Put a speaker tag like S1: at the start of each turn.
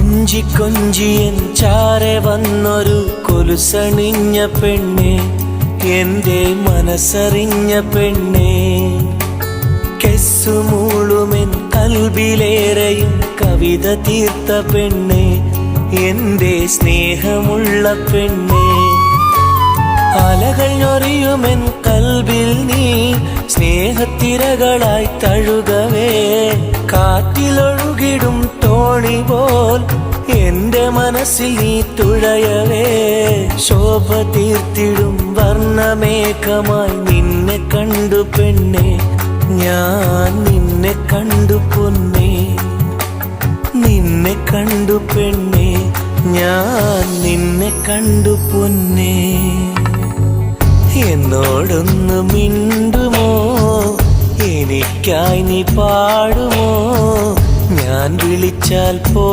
S1: കൊഞ്ചി കൊഞ്ചി എൻ ചാരെ വന്നൊരു കൊലുസണിഞ്ഞ പെണ്ണെ, എന്റെ മനസ്സറിഞ്ഞ പെണ്ണെ. കെസ്സുമൂളുമെൻ കൽബിലേറെയും കവിത തീർത്ത പെണ്ണെ, എന്റെ സ്നേഹമുള്ള പെണ്ണെ. അലകൾ ഞൊറിയുമെൻ കൽബിൽ നീ സ്നേഹത്തിരകളായി തഴുകവേ, കാറ്റിലൊഴുകിടും തോണി പോൽ എന്റെ മനസ്സിൽ നീ തുഴയവേ. ശോഭ തീർത്തിടും വർണ്ണമേഘമായി നിന്നെ കണ്ടു പെണ്ണെ, ഞാൻ നിന്നെ കണ്ടു പൊന്നേ. നിന്നെ കണ്ടു പെണ്ണെ, ഞാൻ നിന്നെ കണ്ടു പൊന്നേ. എന്നോടൊന്ന് മിണ്ടുമോ, എനിക്കായി നീ പാടുമോ, ഞാൻ വിളിച്ചാൽ പോ.